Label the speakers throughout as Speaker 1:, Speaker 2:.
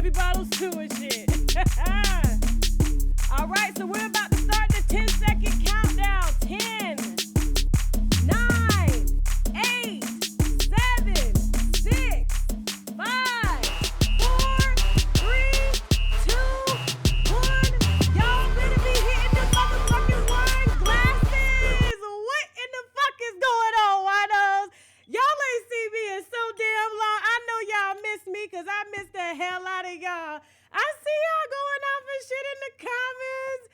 Speaker 1: baby bottles too and shit. All right, so we're about to start the 10-second countdown. 10, 9, 8, 7, 6, 5, 4, 3, 2, 1. Y'all better be hitting the motherfucking wine glasses. What in the fuck is going on, winos? Y'all ain't see me in so damn long. I know y'all miss me because I miss the hell out of y'all. I see y'all going off and shit in the comments.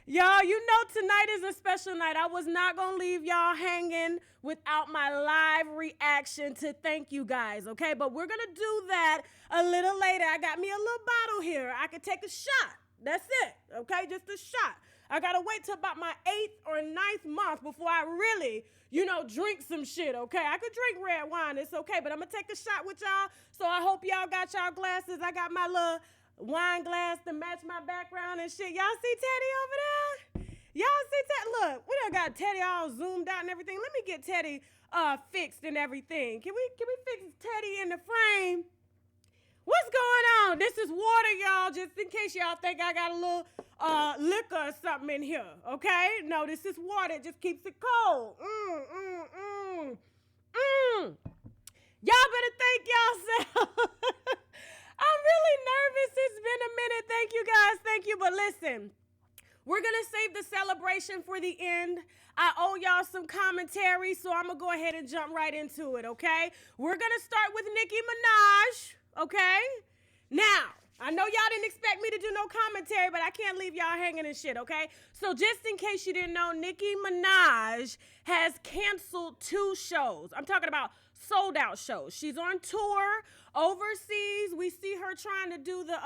Speaker 1: Y'all, you know tonight is a special night. I was not going to leave y'all hanging without my live reaction to thank you guys, okay? But we're going to do that a little later. I got me a little bottle here. I could take a shot. That's it, okay? Just a shot. I got to wait till about my 8th or 9th month before I really, drink some shit, okay? I could drink red wine. It's okay, but I'm going to take a shot with y'all. So I hope y'all got y'all glasses. I got my little wine glass to match my background and shit. Y'all see Teddy over there? Y'all see Teddy? Look, we done got Teddy all zoomed out and everything. Let me get Teddy fixed and everything. Can we fix Teddy in the frame? What's going on? This is water, y'all, just in case y'all think I got a little liquor or something in here, okay? No, this is water. It just keeps it cold. Y'all better thank y'allself. I'm really nervous. It's been a minute. Thank you, guys. Thank you. But listen, we're going to save the celebration for the end. I owe y'all some commentary, so I'm going to go ahead and jump right into it, okay? We're going to start with Nicki Minaj, okay? Now, I know y'all didn't expect me to do no commentary, but I can't leave y'all hanging and shit, okay? So just in case you didn't know, Nicki Minaj has canceled 2 shows. I'm talking about sold-out shows. She's on tour overseas. We see her trying to do the,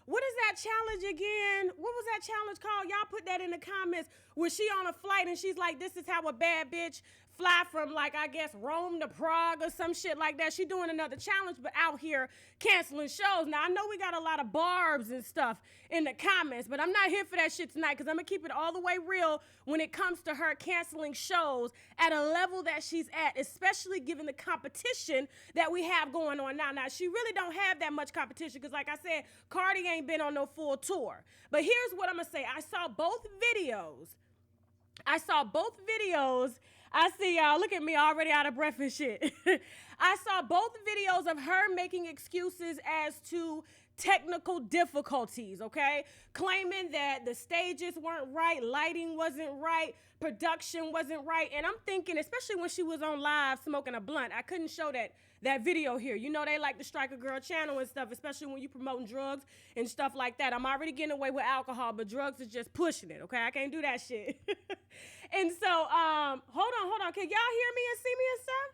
Speaker 1: what is that challenge again? What was that challenge called? Y'all put that in the comments. Where she on a flight and she's like, this is how a bad bitch fly from, like, I guess, Rome to Prague or some shit like that. She doing another challenge, but out here canceling shows. Now, I know we got a lot of barbs and stuff in the comments, but I'm not here for that shit tonight because I'm going to keep it all the way real when it comes to her canceling shows at a level that she's at, especially given the competition that we have going on now. Now, she really don't have that much competition because, like I said, Cardi ain't been on no full tour. But here's what I'm going to say. I saw both videos. I see y'all. Look at me already out of breath and shit. I saw both videos of her making excuses as to technical difficulties, okay? Claiming that the stages weren't right, lighting wasn't right, production wasn't right. And I'm thinking, especially when she was on live smoking a blunt, I couldn't show that video here. You know they like to strike a girl channel and stuff, especially when you promoting drugs and stuff like that. I'm already getting away with alcohol, but drugs is just pushing it, okay? I can't do that shit. And so, hold on. Can y'all hear me and see me and stuff?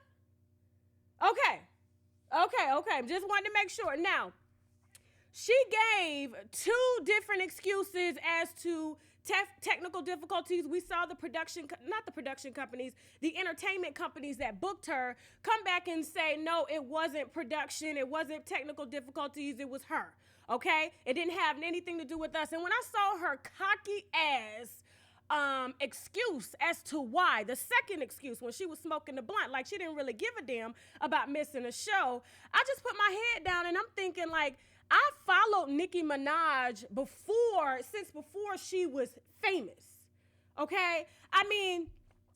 Speaker 1: Okay. Just wanted to make sure. Now, she gave 2 different excuses as to technical difficulties. We saw the entertainment companies that booked her come back and say, no, it wasn't production. It wasn't technical difficulties. It was her. Okay. It didn't have anything to do with us. And when I saw her cocky ass excuse as to why, the second excuse when she was smoking the blunt, like she didn't really give a damn about missing a show, I just put my head down and I'm thinking, like, I followed Nicki Minaj before she was famous, okay? I mean,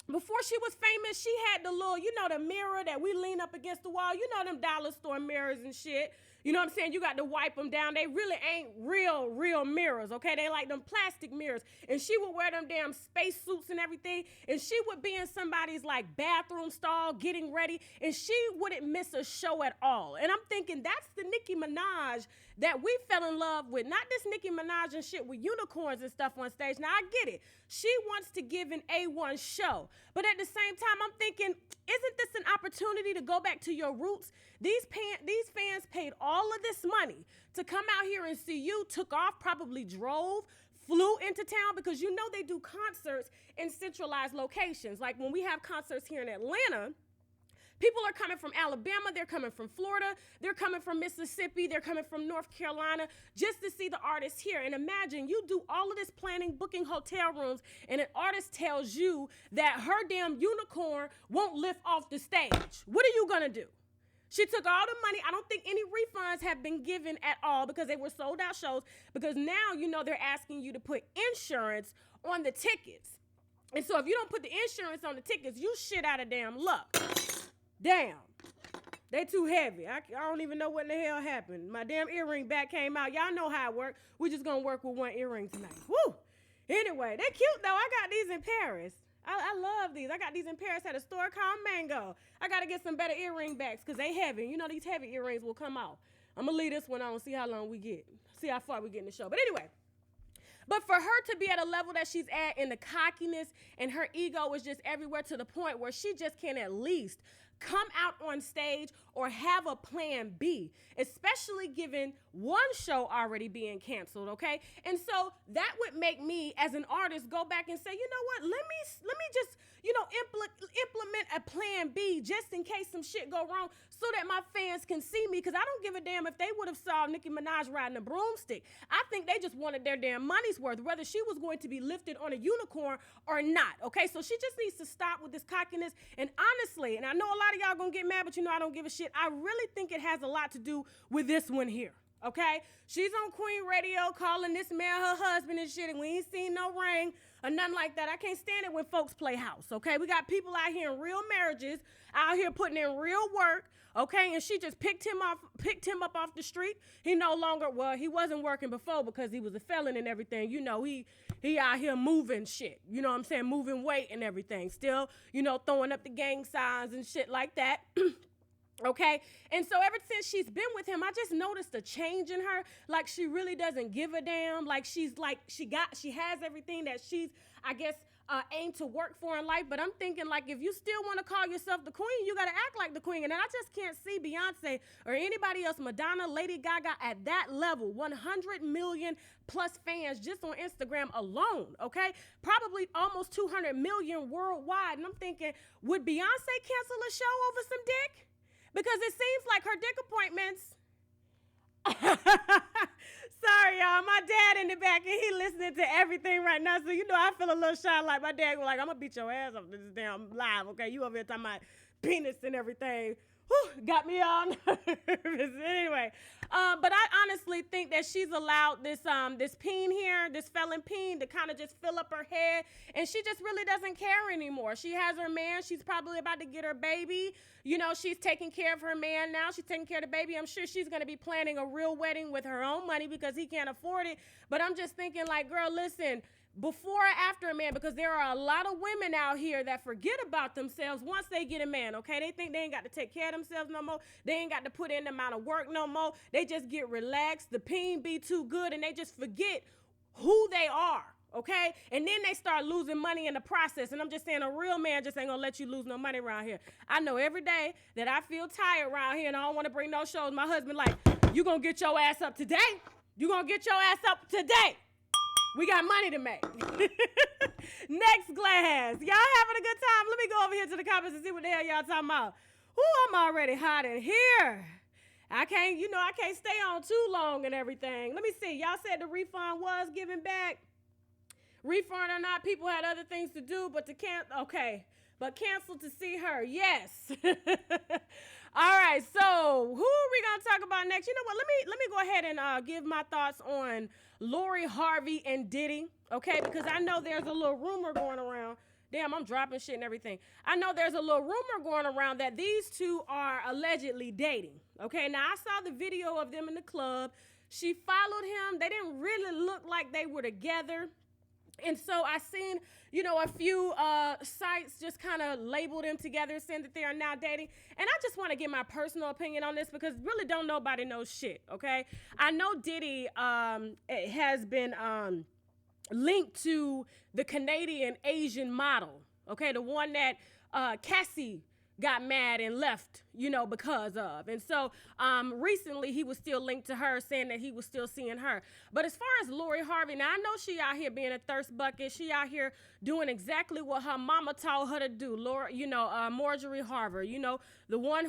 Speaker 1: before she was famous, she had the little, the mirror that we lean up against the wall. You know them dollar store mirrors and shit. You know what I'm saying? You got to wipe them down. They really ain't real mirrors, okay? They like them plastic mirrors. And she would wear them damn space suits and everything. And she would be in somebody's, like, bathroom stall getting ready. And she wouldn't miss a show at all. And I'm thinking that's the Nicki Minaj that we fell in love with. Not this Nicki Minaj and shit with unicorns and stuff on stage. Now, I get it. She wants to give an A1 show. But at the same time, I'm thinking, isn't this an opportunity to go back to your roots? These fans paid all of this money to come out here and see you, took off, probably drove, flew into town because you know they do concerts in centralized locations. Like when we have concerts here in Atlanta, people are coming from Alabama, they're coming from Florida, they're coming from Mississippi, they're coming from North Carolina just to see the artists here. And imagine you do all of this planning, booking hotel rooms, and an artist tells you that her damn unicorn won't lift off the stage. What are you gonna do? She took all the money. I don't think any refunds have been given at all because they were sold out shows. Because now, they're asking you to put insurance on the tickets. And so if you don't put the insurance on the tickets, you shit out of damn luck. Damn. They too heavy. I don't even know what in the hell happened. My damn earring back came out. Y'all know how it works. We're just going to work with one earring tonight. Woo. Anyway, they're cute, though. I got these in Paris. I love these. I got these in Paris at a store called Mango. I got to get some better earring backs because they heavy. These heavy earrings will come off. I'm going to leave this one on, see how long we get. See how far we get in the show. But anyway. But for her to be at a level that she's at in the cockiness and her ego is just everywhere to the point where she just can at least come out on stage or have a plan B, especially given one show already being canceled, okay? And so that would make me as an artist go back and say, you know what, let me just, implement a plan B just in case some shit go wrong so that my fans can see me, because I don't give a damn if they would have saw Nicki Minaj riding a broomstick. I think they just wanted their damn money's worth, whether she was going to be lifted on a unicorn or not, okay? So she just needs to stop with this cockiness. And honestly, and I know a lot of y'all gonna get mad, but I don't give a shit. I really think it has a lot to do with this one here, okay? She's on Queen Radio calling this man her husband and shit, and we ain't seen no ring or nothing like that. I can't stand it when folks play house, okay? We got people out here in real marriages, out here putting in real work, okay? And she just picked him up off the street. He no longer, he wasn't working before because he was a felon and everything. He out here moving shit, what I'm saying? Moving weight and everything. Still, throwing up the gang signs and shit like that. Okay. And so ever since she's been with him, I just noticed a change in her. Like she really doesn't give a damn. Like she has everything that she's, I guess, aimed to work for in life. But I'm thinking, like, if you still want to call yourself the queen, you got to act like the queen. And I just can't see Beyonce or anybody else, Madonna, Lady Gaga, at that level. 100 million plus fans just on Instagram alone, okay? Probably almost 200 million worldwide. And I'm thinking, would Beyonce cancel a show over some dick? Because it seems like her dick appointments. Sorry, y'all. My dad in the back, and he listening to everything right now. So, I feel a little shy. Like, my dad was like, I'm going to beat your ass off this damn live, okay? You over here talking about penis and everything. Whew, got me all nervous. Anyway, but I honestly think that she's allowed this peen here, this felon peen, to kind of just fill up her head, and she just really doesn't care anymore. She has her man. She's probably about to get her baby. She's taking care of her man now. She's taking care of the baby. I'm sure she's going to be planning a real wedding with her own money because he can't afford it. But I'm just thinking, like, girl, listen, before or after a man, because there are a lot of women out here that forget about themselves once they get a man, okay? They think they ain't got to take care of themselves no more. They ain't got to put in the amount of work no more. They just get relaxed. The peen be too good, and they just forget who they are, okay? And then they start losing money in the process. And I'm just saying, a real man just ain't gonna let you lose no money around here. I know every day that I feel tired around here and I don't want to bring no shows. My husband like, you gonna get your ass up today? You gonna get your ass up today? We got money to make. Next glass. Y'all having a good time? Let me go over here to the comments and see what the hell y'all talking about. Ooh, I'm already hot in here. I can't stay on too long and everything. Let me see. Y'all said the refund was given back. Refund or not, people had other things to do, but cancel to see her. Yes. All right. So who are we gonna talk about next? You know what? Let me go ahead and give my thoughts on Lori Harvey and Diddy. Okay, because I know there's a little rumor going around. Damn, I'm dropping shit and everything. I know there's a little rumor going around that these two are allegedly dating. Okay, now I saw the video of them in the club. She followed him. They didn't really look like they were together. And so I seen, a few sites just kind of label them together, saying that they are now dating. And I just want to get my personal opinion on this because really don't nobody know shit, okay? I know Diddy has been linked to the Canadian Asian model, okay? The one that Cassie got mad and left, because of. And so recently he was still linked to her, saying that he was still seeing her. But as far as Lori Harvey, now I know she out here being a thirst bucket. She out here doing exactly what her mama taught her to do. Marjorie Harvey, the one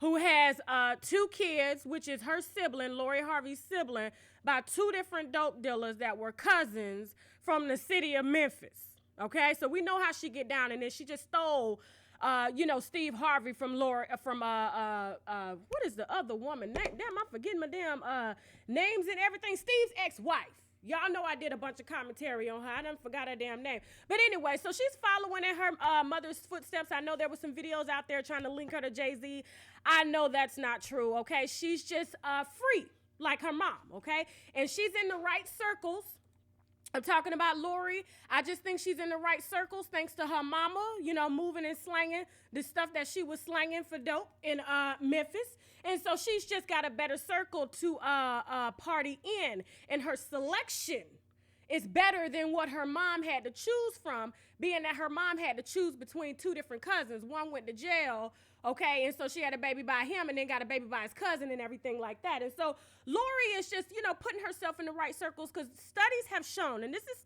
Speaker 1: who has 2 kids, which is her sibling, Lori Harvey's sibling, by 2 different dope dealers that were cousins from the city of Memphis. Okay, so we know how she get down, and then she just stole Steve Harvey from what is the other woman name? Damn, I'm forgetting my damn names and everything. Steve's ex-wife. Y'all know I did a bunch of commentary on her. I done forgot her damn name. But anyway, so she's following in her mother's footsteps. I know there were some videos out there trying to link her to Jay-Z. I know that's not true, okay? She's just free, like her mom, okay? And she's in the right circles. I'm talking about Lori. I just think she's in the right circles thanks to her mama, moving and slanging the stuff that she was slanging for dope in Memphis. And so she's just got a better circle to party in. And her selection is better than what her mom had to choose from, being that her mom had to choose between two different cousins. One went to jail, okay, and so she had a baby by him and then got a baby by his cousin and everything like that. And so Lori is just, putting herself in the right circles because studies have shown, and this is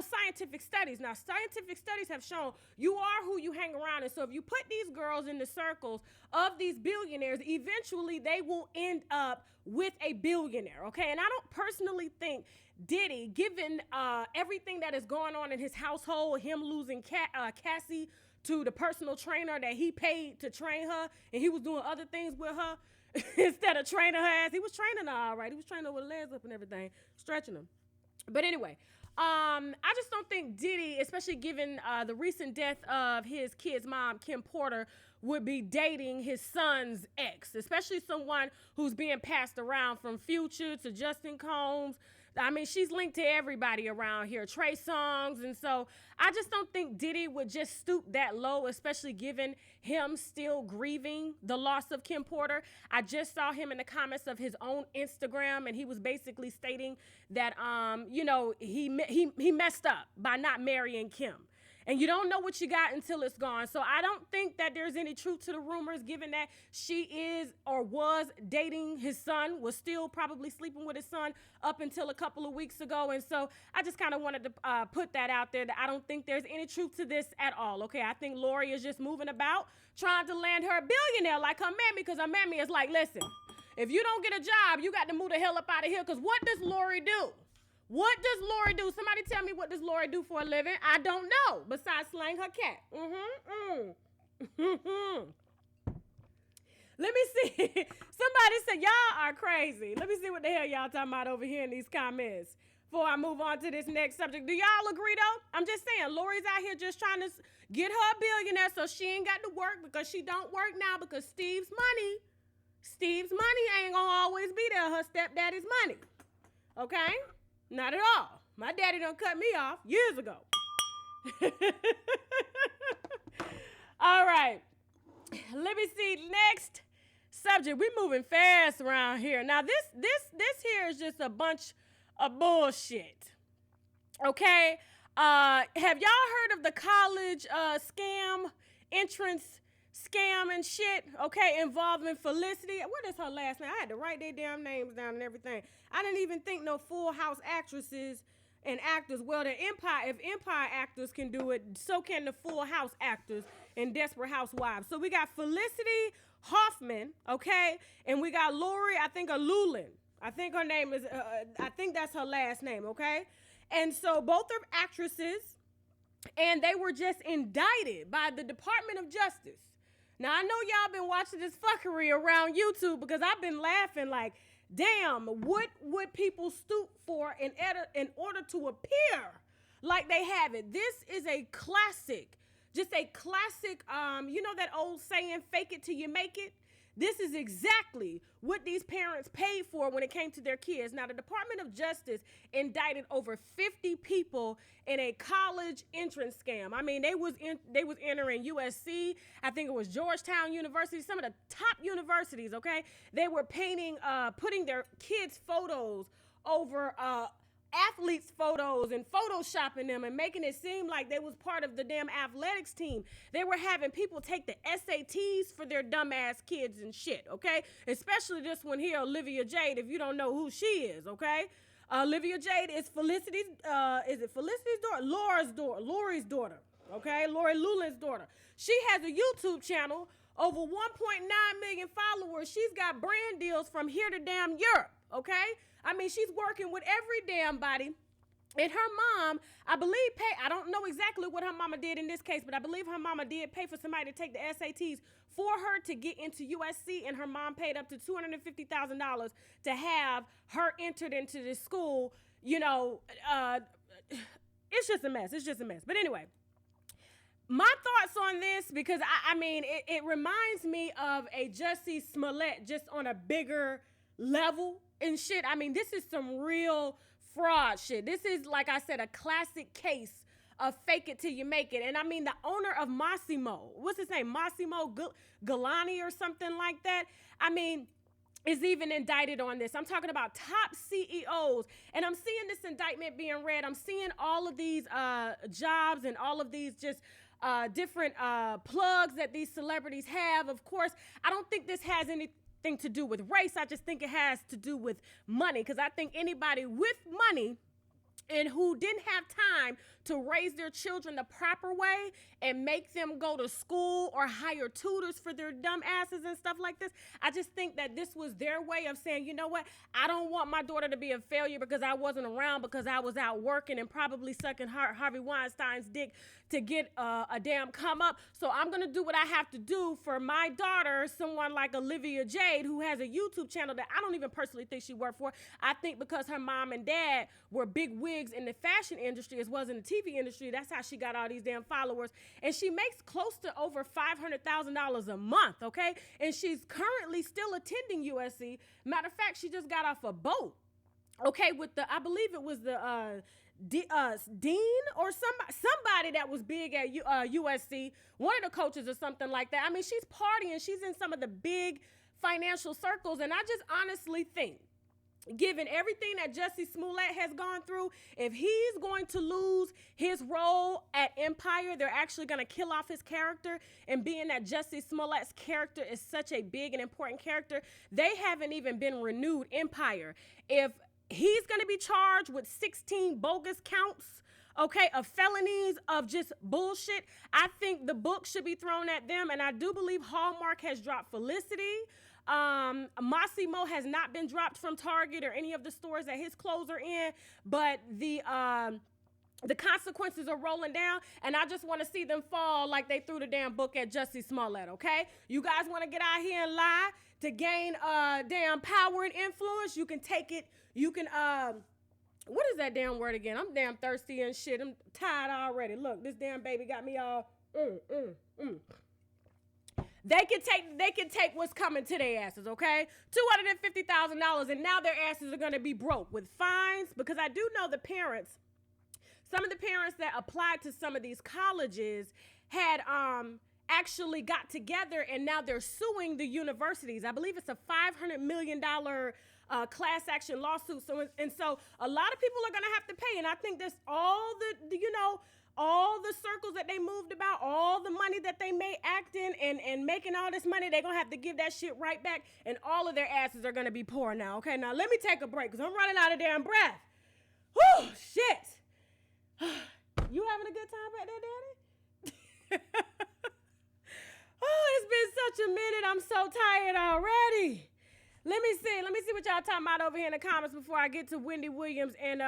Speaker 1: scientific studies. Now, scientific studies have shown you are who you hang around. And so if you put these girls in the circles of these billionaires, eventually they will end up with a billionaire, okay? And I don't personally think Diddy, given everything that is going on in his household, him losing Cassie to the personal trainer that he paid to train her, and he was doing other things with her instead of training her ass. He was training her all right. He was training her with legs up and everything, stretching them. But anyway, I just don't think Diddy, especially given the recent death of his kid's mom, Kim Porter, would be dating his son's ex, especially someone who's being passed around from Future to Justin Combs. I mean, she's linked to everybody around here, Trey Songz. And so I just don't think Diddy would just stoop that low, especially given him still grieving the loss of Kim Porter. I just saw him in the comments of his own Instagram, and he was basically stating that, he messed up by not marrying Kim. And you don't know what you got until it's gone. So I don't think that there's any truth to the rumors, given that she is or was dating his son, was still probably sleeping with his son up until a couple of weeks ago. And so I just kind of wanted to put that out there, that I don't think there's any truth to this at all, okay? I think Lori is just moving about, trying to land her a billionaire like her mammy, because her mammy is like, listen, if you don't get a job, you got to move the hell up out of here, because what does Lori do? What does Lori do? Somebody tell me, what does Lori do for a living? I don't know, besides slang her cat. Let me see. Somebody said, y'all are crazy. Let me see what the hell y'all talking about over here in these comments before I move on to this next subject. Do y'all agree, though? I'm just saying, Lori's out here just trying to get her a billionaire so she ain't got to work, because she don't work now, because Steve's money ain't gonna always be there. Her stepdaddy's money. Okay? Not at all. My daddy done cut me off years ago. All right. Let me see. Next subject. We moving fast around here. Now, this here is just a bunch of bullshit. Okay? Have y'all heard of the college scam, entrance scam and shit, okay, involving Felicity? What is her last name? I had to write their damn names down and everything. I didn't even think no Full House actresses and actors. Well, if Empire actors can do it, so can the Full House actors and Desperate Housewives. So we got Felicity Hoffman, okay, and we got Lori, I think, Lulin. I think her name is, I think that's her last name, okay? And so both are actresses, and they were just indicted by the Department of Justice. Now, I know y'all been watching this fuckery around YouTube, because I've been laughing like, damn, what would people stoop for in order to appear like they have it? This is a classic, just a classic, that old saying, fake it till you make it? This is exactly what these parents paid for when it came to their kids. Now, the Department of Justice indicted over 50 people in a college entrance scam. I mean, they was entering USC. I think it was Georgetown University, some of the top universities, okay? They were putting their kids' photos over athletes' photos and photoshopping them and making it seem like they was part of the damn athletics team. They were having people take the SATs for their dumbass kids and shit, okay? Especially this one here, Olivia Jade, if you don't know who she is, okay? Olivia Jade is Felicity's, is it Felicity's daughter? Lori's daughter, okay? Lori Lulin's daughter. She has a YouTube channel, over 1.9 million followers. She's got brand deals from here to damn Europe, okay? I mean, she's working with every damn body And her mom, I believe, I don't know exactly what her mama did in this case, but I believe her mama did pay for somebody to take the SATs for her to get into USC, and her mom paid up to $250,000 to have her entered into this school. You know, it's just a mess. It's just a mess. But anyway, my thoughts on this, because I mean, it reminds me of a Jussie Smollett just on a bigger level and shit. I mean, this is some real fraud shit. This is, like I said, a classic case of fake it till you make it. And I mean, the owner of Massimo, what's his name? Massimo Galani or something like that. I mean, is even indicted on this. I'm talking about top CEOs. And I'm seeing this indictment being read. I'm seeing all of these jobs and all of these just different plugs that these celebrities have. Of course, I don't think this has anything to do with race. I just think it has to do with money, because I think anybody with money and who didn't have time to raise their children the proper way and make them go to school or hire tutors for their dumb asses and stuff like this. I just think that this was their way of saying, you know what? I don't want my daughter to be a failure because I wasn't around, because I was out working and probably sucking Harvey Weinstein's dick to get a damn come up. So I'm going to do what I have to do for my daughter, someone like Olivia Jade, who has a YouTube channel that I don't even personally think she worked for. I think because her mom and dad were big wigs in the fashion industry as well as in the TV industry, that's how she got all these damn followers. And she makes close to over $500,000 a month, okay? And she's currently still attending USC. Matter of fact, she just got off a boat, okay, with the, I believe it was the dean or somebody that was big at USC, one of the coaches or something like that. I mean, she's partying. She's in some of the big financial circles. And I just honestly think, given everything that Jussie Smollett has gone through, if he's going to lose his role at Empire, they're actually going to kill off his character. And being that Jussie Smollett's character is such a big and important character, they haven't even been renewed Empire. If he's going to be charged with 16 bogus counts, okay, of felonies, of just bullshit, I think the book should be thrown at them. And I do believe Hallmark has dropped Felicity. Massimo has not been dropped from Target or any of the stores that his clothes are in, but the consequences are rolling down, and I just want to see them fall like they threw the damn book at Jussie Smollett, okay? You guys want to get out here and lie to gain damn power and influence? You can take it. You can, what is that damn word again? I'm damn thirsty and shit. I'm tired already. Look, this damn baby got me all, They can take what's coming to their asses, okay? $250,000, and now their asses are going to be broke with fines, because I do know the parents, some of the parents that applied to some of these colleges had actually got together, and now they're suing the universities. I believe it's a $500 million class action lawsuit. So a lot of people are going to have to pay, and I think that's all all the circles that they moved about, all the money that they made acting and making all this money, they're going to have to give that shit right back, and all of their asses are going to be poor now, okay? Now, let me take a break, because I'm running out of damn breath. Whew, shit. You having a good time back there, Daddy? Oh, it's been such a minute. I'm so tired already. Let me see what y'all talking about over here in the comments before I get to Wendy Williams and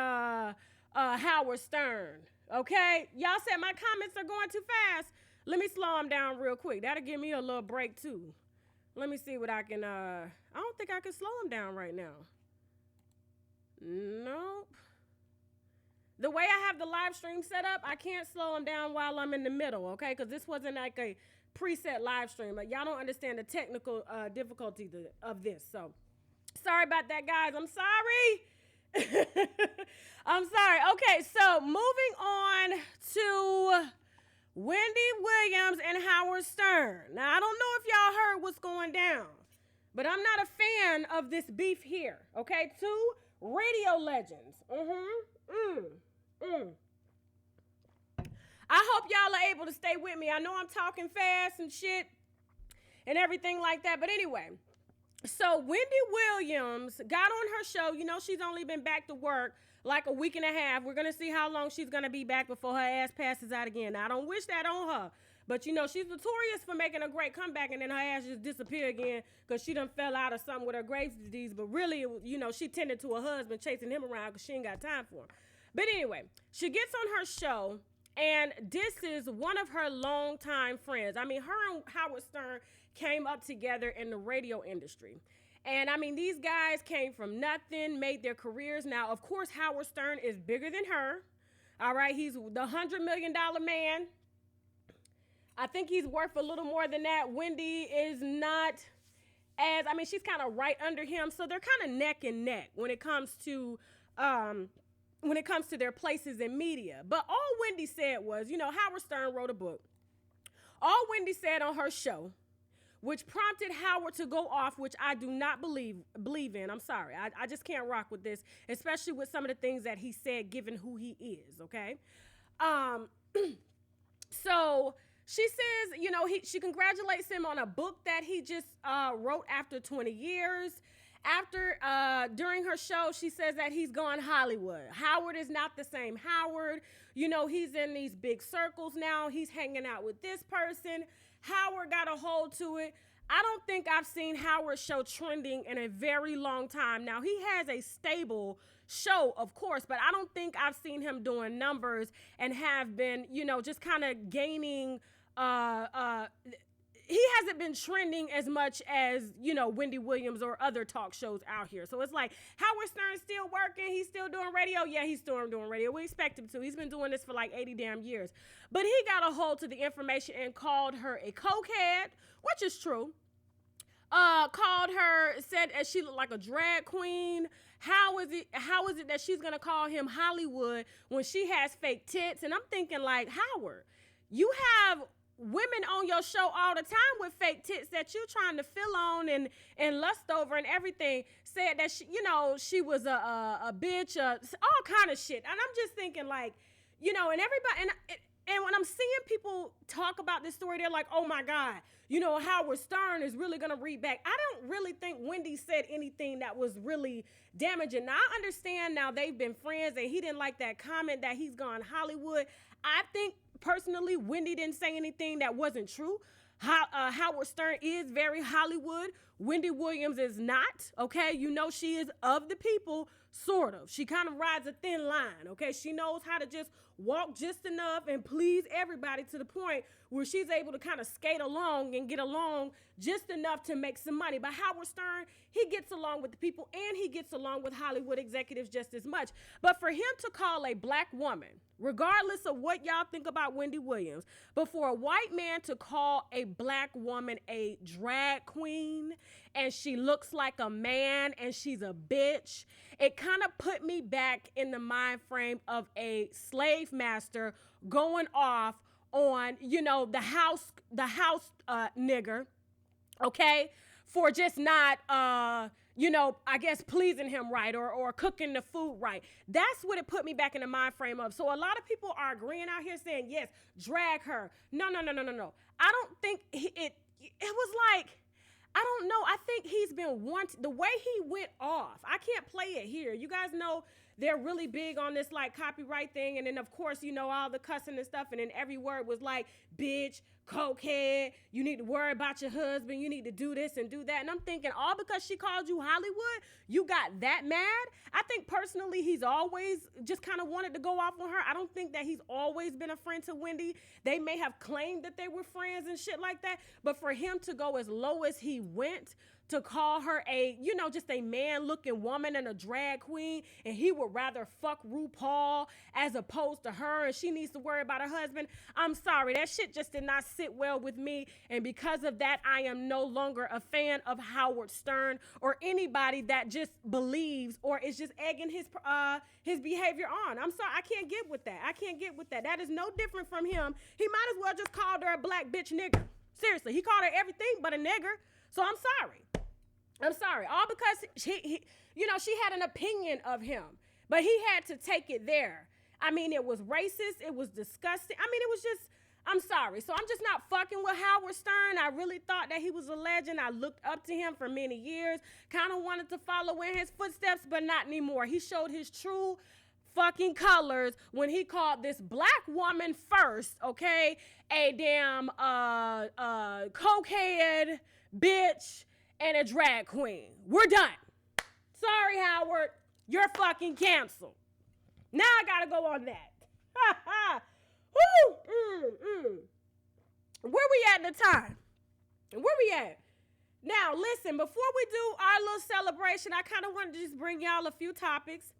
Speaker 1: Howard Stern. Okay, y'all said my comments are going too fast. Let me slow them down real quick. That'll give me a little break too. Let me see what I can, I don't think I can slow them down right now. Nope. The way I have the live stream set up, I can't slow them down while I'm in the middle, okay? Because this wasn't like a preset live stream. Like, y'all don't understand the technical difficulty of this. So, sorry about that, guys. I'm sorry. I'm sorry. Okay, so moving on to Wendy Williams and Howard Stern. Now, I don't know if y'all heard what's going down, but I'm not a fan of this beef here, okay? Two radio legends. I hope y'all are able to stay with me. I know I'm talking fast and shit and everything like that, but anyway. So Wendy Williams got on her show. You know, she's only been back to work like a week and a half. We're going to see how long she's going to be back before her ass passes out again. Now, I don't wish that on her. But, you know, she's notorious for making a great comeback and then her ass just disappear again because she done fell out or something with her Graves' disease. But really, you know, she tended to her husband chasing him around because she ain't got time for him. But anyway, she gets on her show and this is one of her longtime friends. I mean, her and Howard Stern came up together in the radio industry. And I mean, these guys came from nothing, made their careers. Now, of course, Howard Stern is bigger than her. All right, he's the $100 million man. I think he's worth a little more than that. Wendy is not as, I mean, she's kind of right under him. So they're kind of neck and neck when it comes to their places in media. But all Wendy said was, you know, Howard Stern wrote a book. All Wendy said on her show, which prompted Howard to go off, which I do not believe in. I'm sorry. I just can't rock with this, especially with some of the things that he said, given who he is, okay? So she says, you know, she congratulates him on a book that he just wrote after 20 years. During her show, she says that he's gone Hollywood. Howard is not the same Howard. You know, he's in these big circles now. He's hanging out with this person. Howard got a hold to it. I don't think I've seen Howard's show trending in a very long time. Now, he has a stable show, of course, but I don't think I've seen him doing numbers and have been, you know, just kind of gaining, he hasn't been trending as much as, you know, Wendy Williams or other talk shows out here. So it's like, Howard Stern's still working. He's still doing radio. Yeah, he's still doing radio. We expect him to. He's been doing this for like 80 damn years. But he got a hold to the information and called her a cokehead, which is true. Called her, said that she looked like a drag queen. How is it that she's going to call him Hollywood when she has fake tits? And I'm thinking like, Howard, you have women on your show all the time with fake tits that you're trying to fill on and lust over and everything. Said that she, you know, she was a bitch, all kind of shit. And I'm just thinking like, you know, and everybody, and when I'm seeing people talk about this story, they're like, oh my God, you know, Howard Stern is really going to read back. I don't really think Wendy said anything that was really damaging. Now, I understand now they've been friends and he didn't like that comment that he's gone Hollywood. I think personally, Wendy didn't say anything that wasn't true. Howard Stern is very Hollywood. Wendy Williams is not, okay? You know, she is of the people, sort of. She kind of rides a thin line, okay? She knows how to just walk just enough and please everybody to the point where she's able to kind of skate along and get along just enough to make some money. But Howard Stern, he gets along with the people and he gets along with Hollywood executives just as much. But for him to call a black woman, regardless of what y'all think about Wendy Williams, but for a white man to call a black woman a drag queen and she looks like a man and she's a bitch, it kind of put me back in the mind frame of a slave master going off on, you know, the house nigger, okay, for just not, you know, I guess pleasing him right or cooking the food right. That's what it put me back in the mind frame of. So a lot of people are agreeing out here saying, yes, drag her. No. I don't think it was like, I don't know. I think he's been wanted. The way he went off, I can't play it here. You guys know they're really big on this like copyright thing. And then of course, you know, all the cussing and stuff. And then every word was like, bitch, cokehead, you need to worry about your husband, you need to do this and do that. And I'm thinking, all because she called you Hollywood, you got that mad? I think personally, he's always just kind of wanted to go off on her. I don't think that he's always been a friend to Wendy. They may have claimed that they were friends and shit like that, but for him to go as low as he went, to call her a, you know, just a man-looking woman and a drag queen, and he would rather fuck RuPaul as opposed to her, and she needs to worry about her husband. I'm sorry, that shit just did not sit well with me, and because of that, I am no longer a fan of Howard Stern or anybody that just believes or is just egging his behavior on. I'm sorry, I can't get with that. That is no different from him. He might as well just called her a black bitch nigger. Seriously, he called her everything but a nigger. So I'm sorry. All because he you know, she had an opinion of him, but he had to take it there. I mean, it was racist. It was disgusting. I mean, it was just, I'm sorry. So I'm just not fucking with Howard Stern. I really thought that he was a legend. I looked up to him for many years, kind of wanted to follow in his footsteps, but not anymore. He showed his true fucking colors when he called this black woman first, okay, a damn cokehead, bitch, and a drag queen. We're done. Sorry, Howard. You're fucking canceled. Now I gotta go on that. Woo! Where we at in the time? Where we at? Now, listen, before we do our little celebration, I kind of wanted to just bring y'all a few topics.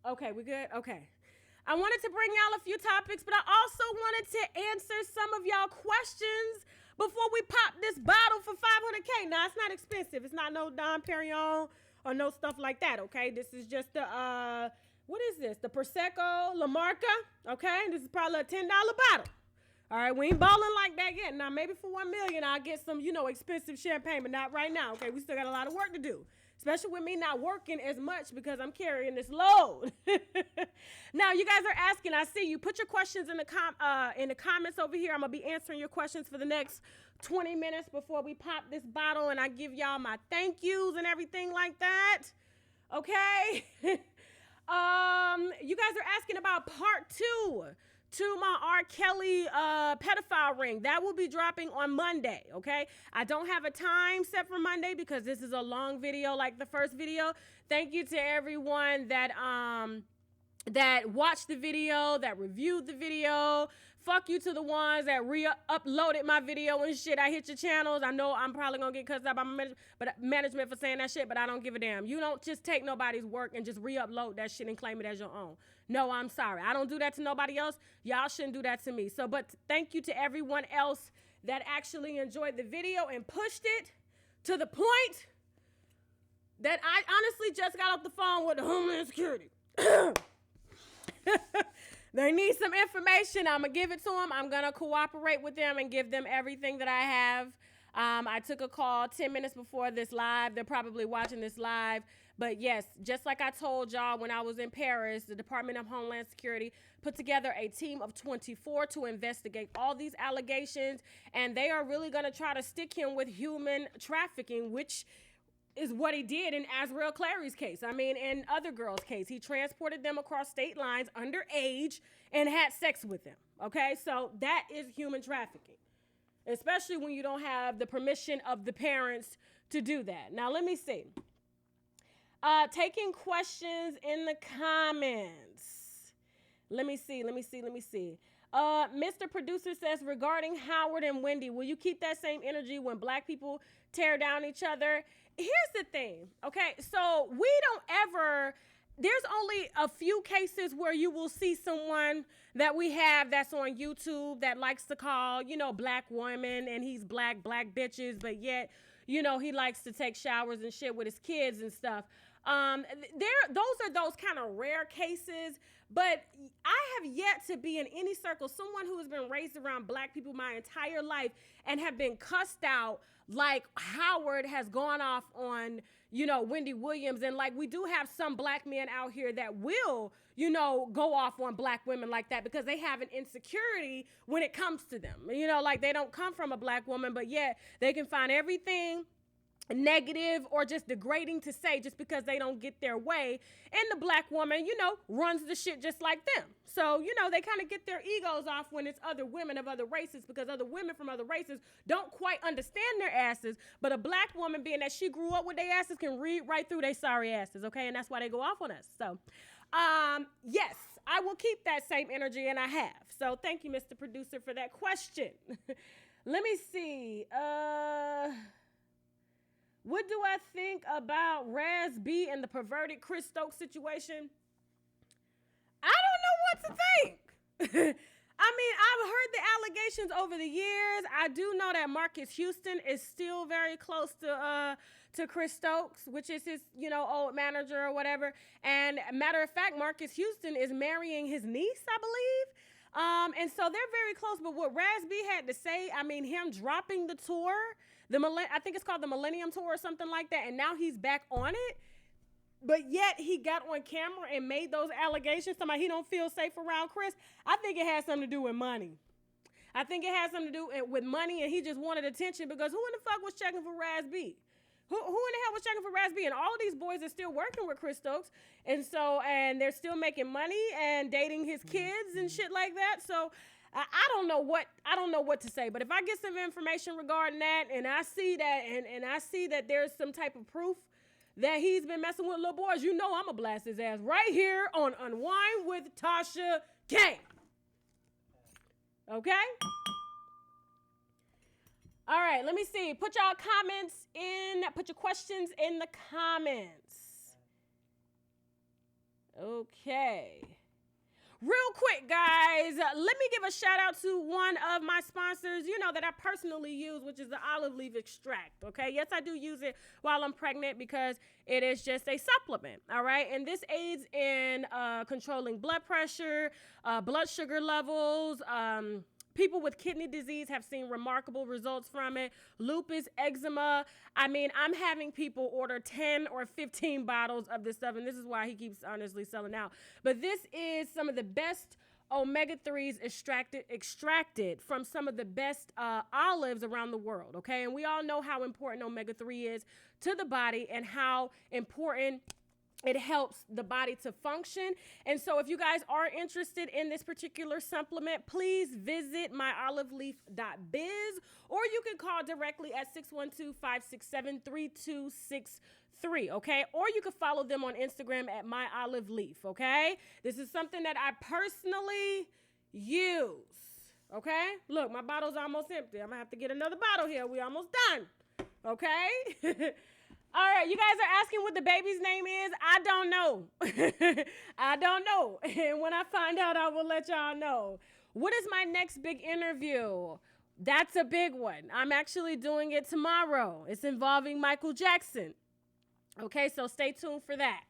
Speaker 1: Okay, we good? Okay. I wanted to bring y'all a few topics, but I also wanted to answer some of y'all questions before we pop this bottle for $500K. Now, it's not expensive. It's not no Dom Perignon or no stuff like that, okay? This is just the, what is this? The Prosecco La Marca, okay? This is probably a $10 bottle. All right, we ain't balling like that yet. Now, maybe for $1 million, I'll get some, expensive champagne, but not right now, okay? We still got a lot of work to do, especially with me not working as much because I'm carrying this load. Now, you guys are asking, I see you. Put your questions in the comments over here. I'm going to be answering your questions for the next 20 minutes before we pop this bottle, and I give y'all my thank yous and everything like that, okay? You guys are asking about part 2 to my R. Kelly pedophile ring. That will be dropping on Monday, okay? I don't have a time set for Monday because this is a long video like the first video. Thank you to everyone that watched the video, that reviewed the video. Fuck you to the ones that re-uploaded my video and shit. I hit your channels. I know I'm probably going to get cussed out by management for saying that shit, but I don't give a damn. You don't just take nobody's work and just re-upload that shit and claim it as your own. No, I'm sorry. I don't do that to nobody else. Y'all shouldn't do that to me. So, but thank you to everyone else that actually enjoyed the video and pushed it to the point that I honestly just got off the phone with the Homeland Security. They need some information. I'm going to give it to them. I'm going to cooperate with them and give them everything that I have. I took a call 10 minutes before this live. They're probably watching this live. But yes, just like I told y'all when I was in Paris, the Department of Homeland Security put together a team of 24 to investigate all these allegations. And they are really going to try to stick him with human trafficking, which is what he did in Azriel Clary's case. I mean, in other girls' case, he transported them across state lines underage and had sex with them. Okay, so that is human trafficking, especially when you don't have the permission of the parents to do that. Now, let me see. Taking questions in the comments. Let me see. Mr. Producer says, regarding Howard and Wendy, will you keep that same energy when black people tear down each other? Here's the thing, okay? So we don't ever, there's only a few cases where you will see someone that we have that's on YouTube that likes to call, black women, and he's black bitches, but yet, he likes to take showers and shit with his kids and stuff. Those are those kind of rare cases, but I have yet to be in any circle, someone who has been raised around black people my entire life and have been cussed out like Howard has gone off on, Wendy Williams. And like, we do have some black men out here that will, go off on black women like that because they have an insecurity when it comes to them. Like they don't come from a black woman, but yet they can find everything negative or just degrading to say just because they don't get their way. And the black woman, runs the shit just like them. So, they kind of get their egos off when it's other women of other races because other women from other races don't quite understand their asses. But a black woman, being that she grew up with their asses, can read right through their sorry asses, okay? And that's why they go off on us. So, yes, I will keep that same energy, and I have. So thank you, Mr. Producer, for that question. Let me see. What do I think about Raz B and the perverted Chris Stokes situation? I don't know what to think. I mean, I've heard the allegations over the years. I do know that Marcus Houston is still very close to Chris Stokes, which is his, old manager or whatever. And matter of fact, Marcus Houston is marrying his niece, I believe. And so they're very close. But what Raz B had to say, I mean, him dropping the tour, I think it's called the Millennium Tour or something like that, and now he's back on it, but yet he got on camera and made those allegations, somebody he don't feel safe around Chris. I think it has something to do with money. I think it has something to do with money, and he just wanted attention because who in the fuck was checking for Raz B? Who in the hell was checking for Raz B? And all of these boys are still working with Chris Stokes, and they're still making money and dating his kids and shit like that. So I don't know what to say, but if I get some information regarding that and I see that and I see that there's some type of proof that he's been messing with little boys, you know I'm going to blast his ass right here on Unwind with Tasha K. Okay? All right, let me see. Put y'all comments in, put your questions in the comments. Okay. Real quick, guys, let me give a shout out to one of my sponsors, you know, that I personally use, which is the olive leaf extract, okay? Yes, I do use it while I'm pregnant because it is just a supplement, all right? And this aids in controlling blood pressure, blood sugar levels. People with kidney disease have seen remarkable results from it. Lupus, eczema. I mean, I'm having people order 10 or 15 bottles of this stuff, and this is why he keeps honestly selling out. But this is some of the best omega-3s extracted from some of the best olives around the world, okay? And we all know how important omega-3 is to the body and how important it helps the body to function. And so if you guys are interested in this particular supplement, please visit myoliveleaf.biz, or you can call directly at 612-567-3263, okay? Or you can follow them on Instagram at myoliveleaf, okay? This is something that I personally use, okay? Look, my bottle's almost empty. I'm gonna have to get another bottle here. We almost done, okay? All right, you guys are asking what the baby's name is. I don't know. I don't know. And when I find out, I will let y'all know. What is my next big interview? That's a big one. I'm actually doing it tomorrow. It's involving Michael Jackson. Okay, so stay tuned for that.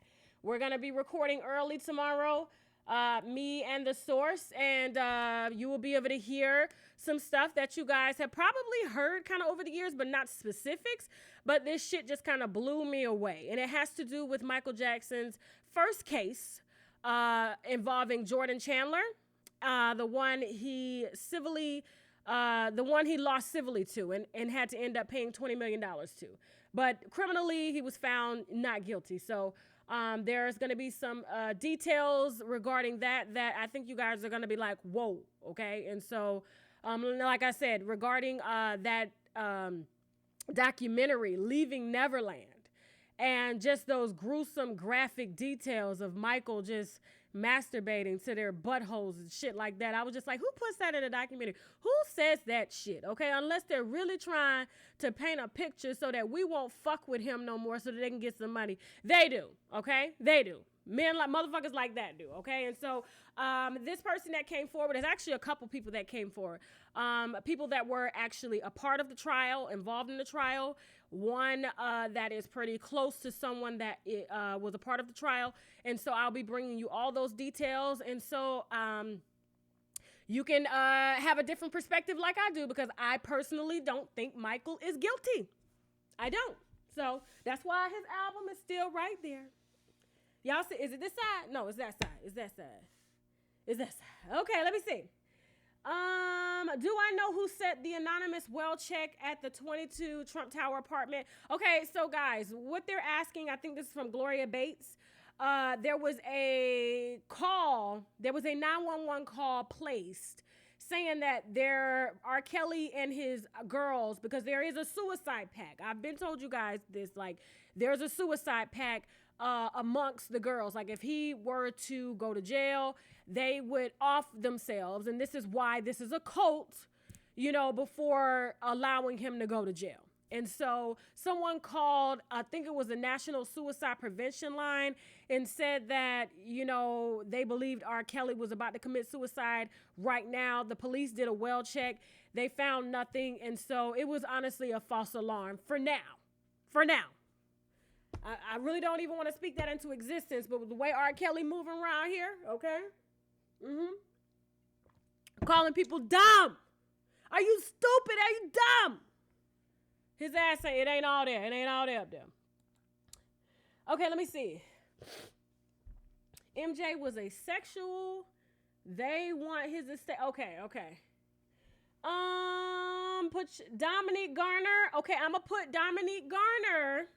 Speaker 1: We're going to be recording early tomorrow, me and the source, and you will be able to hear some stuff that you guys have probably heard kind of over the years, but not specifics. But this shit just kind of blew me away. And it has to do with Michael Jackson's first case involving Jordan Chandler, the one he lost civilly to and had to end up paying $20 million to. But criminally, he was found not guilty. So there's going to be some details regarding that I think you guys are going to be like, whoa, okay? And so, like I said, regarding that documentary, Leaving Neverland, and just those gruesome graphic details of Michael just masturbating to their buttholes and shit like that. I was just like, who puts that in a documentary? Who says that shit? Okay, unless they're really trying to paint a picture so that we won't fuck with him no more so that they can get some money. They do, okay? They do. Men like motherfuckers like that do, okay? And so this person that came forward, there's actually a couple people that came forward. People that were actually a part of the trial, involved in the trial. One that is pretty close to someone that was a part of the trial. And so I'll be bringing you all those details. And so you can have a different perspective like I do, because I personally don't think Michael is guilty. I don't. So that's why his album is still right there. Y'all see, is it this side? No, it's that side. It's that side. It's that side. Okay, let me see. Do I know who set the anonymous well check at the 22 Trump Tower apartment? Okay, so guys, what they're asking, I think this is from Gloria Bates. There was a 911 call placed saying that R. Kelly and his girls, because there is a suicide pact. I've been told you guys this, like, there's a suicide pact amongst the girls. Like, if he were to go to jail, they would off themselves. And this is why this is a cult, you know, before allowing him to go to jail. And so someone called, I think it was the National Suicide Prevention Line, and said that, you know, they believed R. Kelly was about to commit suicide right now. The police did a well check. They found nothing. And so it was honestly a false alarm for now. For now. I really don't even want to speak that into existence, but with the way R. Kelly moving around here, okay? Calling people dumb. Are you stupid? Are you dumb? His ass say it ain't all there. It ain't all there up there. Okay, let me see. MJ was a sexual. They want his estate. Okay. Put Dominique Garner. Okay, I'm gonna put Dominique Garner.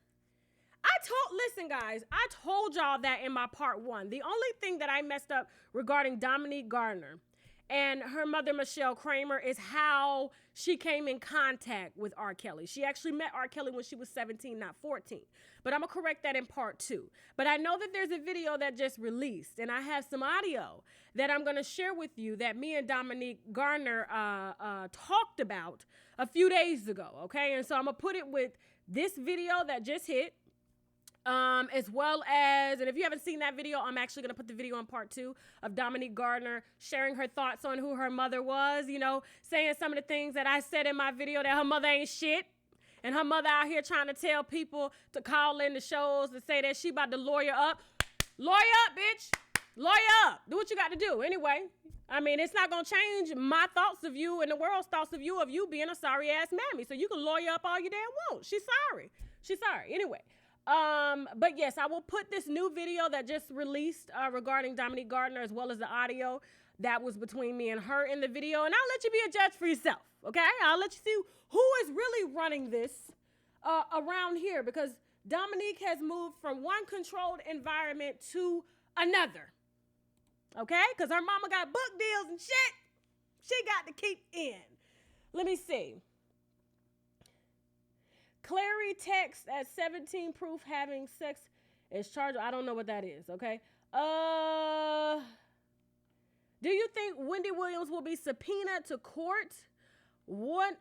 Speaker 1: Listen, guys, I told y'all that in my part 1. The only thing that I messed up regarding Dominique Garner and her mother, Michelle Kramer, is how she came in contact with R. Kelly. She actually met R. Kelly when she was 17, not 14. But I'm going to correct that in part 2. But I know that there's a video that just released, and I have some audio that I'm going to share with you that me and Dominique Gardner talked about a few days ago, okay? And so I'm going to put it with this video that just hit, as well as, and if you haven't seen that video, I'm actually going to put the video on part 2 of Dominique Gardner sharing her thoughts on who her mother was, you know, saying some of the things that I said in my video, that her mother ain't shit. And her mother out here trying to tell people to call in the shows to say that she about to lawyer up. Lawyer up, bitch. Lawyer up. Do what you got to do. Anyway, I mean, it's not going to change my thoughts of you and the world's thoughts of you being a sorry-ass mammy. So you can lawyer up all you damn want. She's sorry. She's sorry. Anyway. But yes, I will put this new video that just released regarding Dominique Gardner, as well as the audio that was between me and her in the video. And I'll let you be a judge for yourself, okay? I'll let you see who is really running this around here, because Dominique has moved from one controlled environment to another, okay? Because her mama got book deals and shit she got to keep in. Let me see. Clary text at 17 proof having sex is charged. I don't know what that is, okay? Do you think Wendy Williams will be subpoenaed to court? What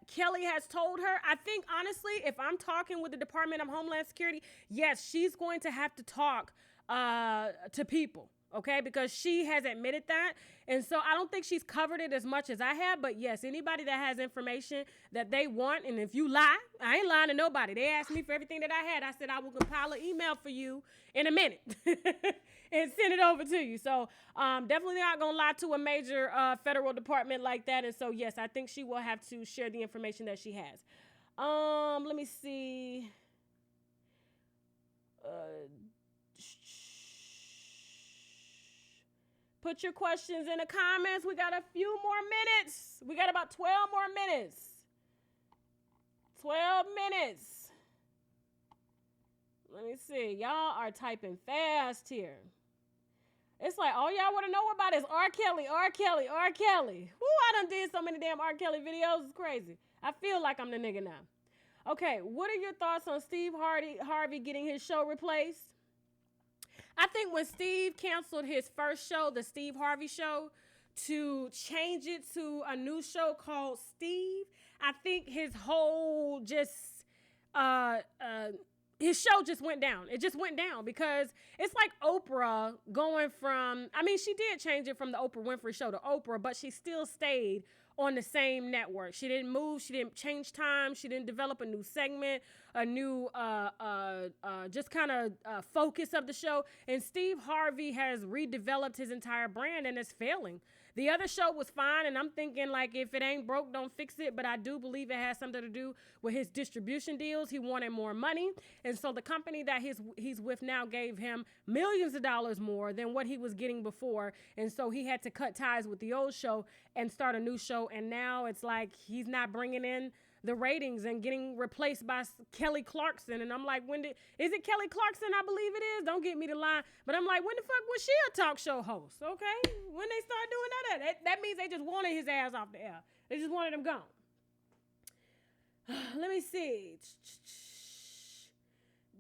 Speaker 1: Kelly has told her? I think, honestly, if I'm talking with the Department of Homeland Security, yes, she's going to have to talk to people, okay? Because she has admitted that. And so I don't think she's covered it as much as I have. But yes, anybody that has information that they want, and if you lie, I ain't lying to nobody. They asked me for everything that I had. I said I will compile an email for you in a minute and send it over to you. So definitely not going to lie to a major federal department like that. And so, yes, I think she will have to share the information that she has. Let me see. Put your questions in the comments. We got a few more minutes. We got about 12 more minutes. 12 minutes. Let me see. Y'all are typing fast here. It's like, all y'all want to know about is R. Kelly, R. Kelly, R. Kelly. Woo, I done did so many damn R. Kelly videos. It's crazy. I feel like I'm the nigga now. Okay, what are your thoughts on Steve Harvey getting his show replaced? I think when Steve canceled his first show, the Steve Harvey show, to change it to a new show called Steve, I think his whole his show just went down. It just went down because it's like Oprah going from, I mean, she did change it from the Oprah Winfrey show to Oprah, but she still stayed on the same network. She didn't move. She didn't change time. She didn't develop a new segment, a new just kind of focus of the show. And Steve Harvey has redeveloped his entire brand, and it's failing. The other show was fine, and I'm thinking, like, if it ain't broke, don't fix it. But I do believe it has something to do with his distribution deals. He wanted more money. And so the company that he's with now gave him millions of dollars more than what he was getting before. And so he had to cut ties with the old show and start a new show. And now it's like he's not bringing in the ratings and getting replaced by Kelly Clarkson. And I'm like, is it Kelly Clarkson? I believe it is. Don't get me to lie. But I'm like, when the fuck was she a talk show host? Okay. When they start doing that means they just wanted his ass off the air. They just wanted him gone. Let me see.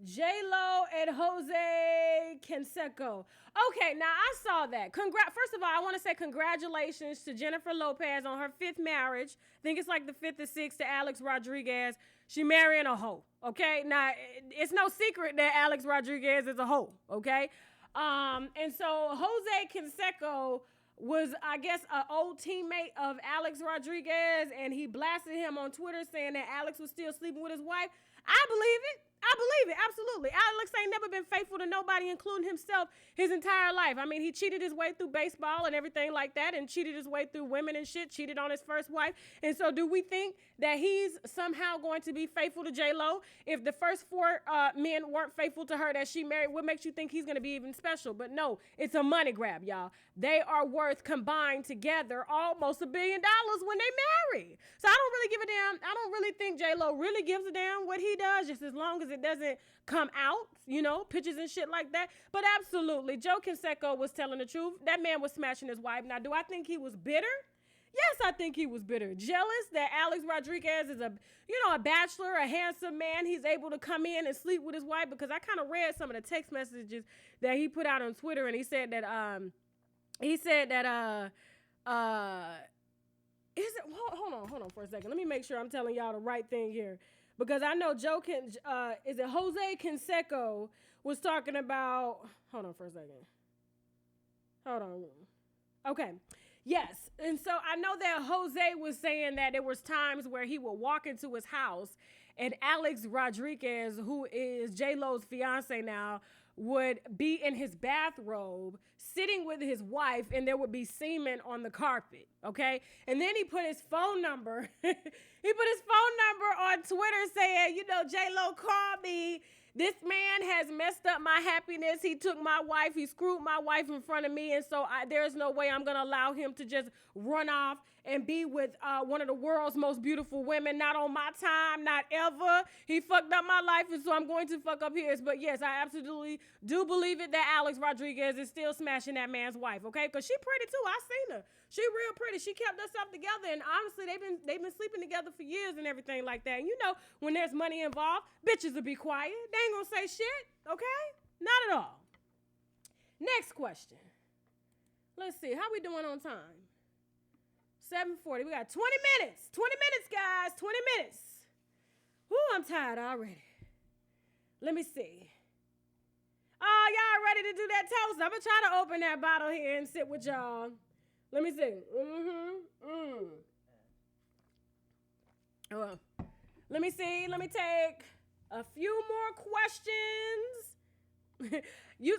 Speaker 1: J-Lo and Jose Canseco. Okay, now I saw that. First of all, I want to say congratulations to Jennifer Lopez on her 5th marriage. I think it's like the 5th or 6th to Alex Rodriguez. She marrying a hoe, okay? Now, it's no secret that Alex Rodriguez is a hoe, okay? And so Jose Canseco was, I guess, an old teammate of Alex Rodriguez, and he blasted him on Twitter saying that Alex was still sleeping with his wife. I believe it. I believe it, absolutely. Alex ain't never been faithful to nobody, including himself, his entire life. I mean, he cheated his way through baseball and everything like that, and cheated his way through women and shit, cheated on his first wife. And so do we think that he's somehow going to be faithful to J-Lo? If the first 4 men weren't faithful to her that she married, what makes you think he's going to be even special? But no, it's a money grab, y'all. They are worth combined together almost $1 billion when they marry. So I don't really give a damn. I don't really think J-Lo really gives a damn what he does, just as long as it doesn't come out, pictures and shit like that. But absolutely, Joe Canseco was telling the truth. That man was smashing his wife. Now, do I think he was bitter? Yes, I think he was bitter. Jealous that Alex Rodriguez is a bachelor, a handsome man. He's able to come in and sleep with his wife, because I kind of read some of the text messages that he put out on Twitter, and he said that hold on for a second. Let me make sure I'm telling y'all the right thing here, because I know Jose Canseco was talking about, hold on for a second. Hold on. Okay. Yes. And so I know that Jose was saying that there was times where he would walk into his house and Alex Rodriguez, who is J-Lo's fiance now, would be in his bathrobe sitting with his wife, and there would be semen on the carpet. Okay. And then he put his phone number. He put his phone number on Twitter saying, J-Lo called me. This man has messed up my happiness. He took my wife. He screwed my wife in front of me. And so there's no way I'm going to allow him to just run off and be with one of the world's most beautiful women. Not on my time, not ever. He fucked up my life, and so I'm going to fuck up his. But yes, I absolutely do believe it that Alex Rodriguez is still smashing that man's wife, okay? Because she pretty too. I seen her. She real pretty. She kept herself together, and honestly, they've been sleeping together for years and everything like that. And when there's money involved, bitches will be quiet. They ain't gonna say shit, okay? Not at all. Next question. Let's see. How we doing on time? 7:40. We got 20 minutes. 20 minutes, guys. 20 minutes. Whoo, I'm tired already. Let me see. Oh, y'all ready to do that toast? I'm going to try to open that bottle here and sit with y'all. Let me see. Let me see. Let me take a few more questions.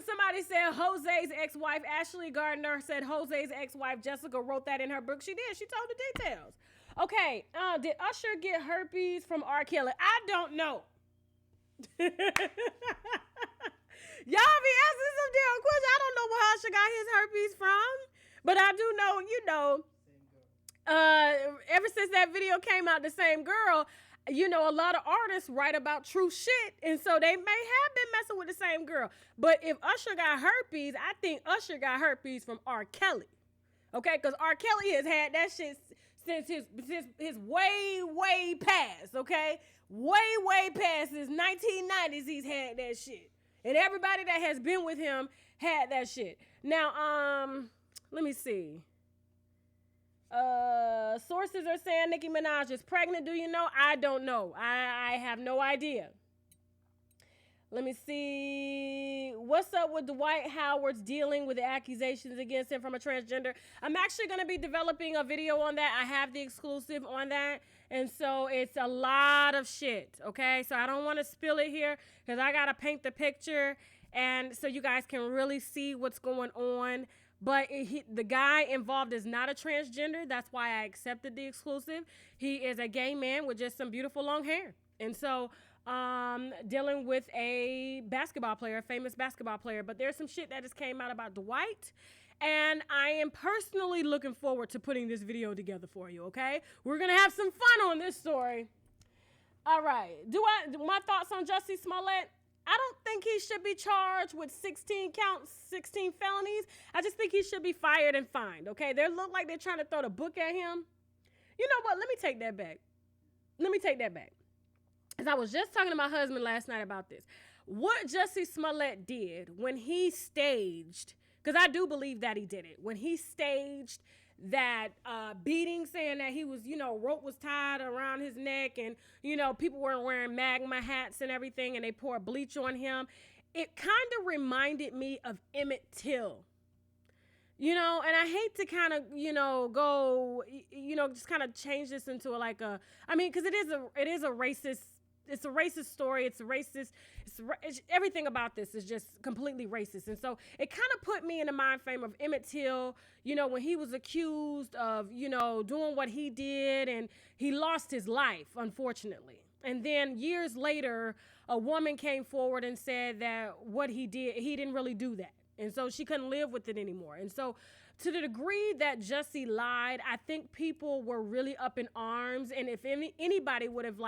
Speaker 1: Somebody said Jose's ex-wife, Ashley Gardner, said Jose's ex-wife, Jessica, wrote that in her book. She did. She told the details. Okay. Did Usher get herpes from R. Kelly? I don't know. Y'all be asking some damn questions. I don't know where Usher got his herpes from. But I do know, ever since that video came out, the same girl, a lot of artists write about true shit. And so they may have been messing with the same girl. But if Usher got herpes, I think Usher got herpes from R. Kelly. Okay? Because R. Kelly has had that shit since his way past. Okay? Way past his 1990s, he's had that shit. And everybody that has been with him had that shit. Now, let me see. Sources are saying Nicki Minaj is pregnant. Do you know? I don't know. I have no idea. Let me see. What's up with Dwight Howard's dealing with the accusations against him from a transgender? I'm actually going to be developing a video on that. I have the exclusive on that. And so it's a lot of shit. Okay. So I don't want to spill it here because I got to paint the picture. And so you guys can really see what's going on. But the guy involved is not a transgender. That's why I accepted the exclusive. He is a gay man with just some beautiful long hair. And so dealing with a basketball player, a famous basketball player. But there's some shit that just came out about Dwight. And I am personally looking forward to putting this video together for you, okay? We're going to have some fun on this story. All right. My thoughts on Jussie Smollett? I don't think he should be charged with 16 counts, 16 felonies. I just think he should be fired and fined, okay? They look like they're trying to throw the book at him. You know what? Let me take that back. Because I was just talking to my husband last night about this. What Jussie Smollett did when he staged, because I do believe that he did it, when he staged that beating, saying that he was, rope was tied around his neck and, people weren't wearing magma hats and everything and they poured bleach on him. It kind of reminded me of Emmett Till, and I hate to kind of, go, just kind of change this into because it is a racist. It's a racist story. It's racist. Everything about this is just completely racist. And so it kind of put me in the mind frame of Emmett Till, when he was accused of, doing what he did and he lost his life, unfortunately. And then years later, a woman came forward and said that what he did, he didn't really do that. And so she couldn't live with it anymore. And so to the degree that Jussie lied, I think people were really up in arms. And if anybody would have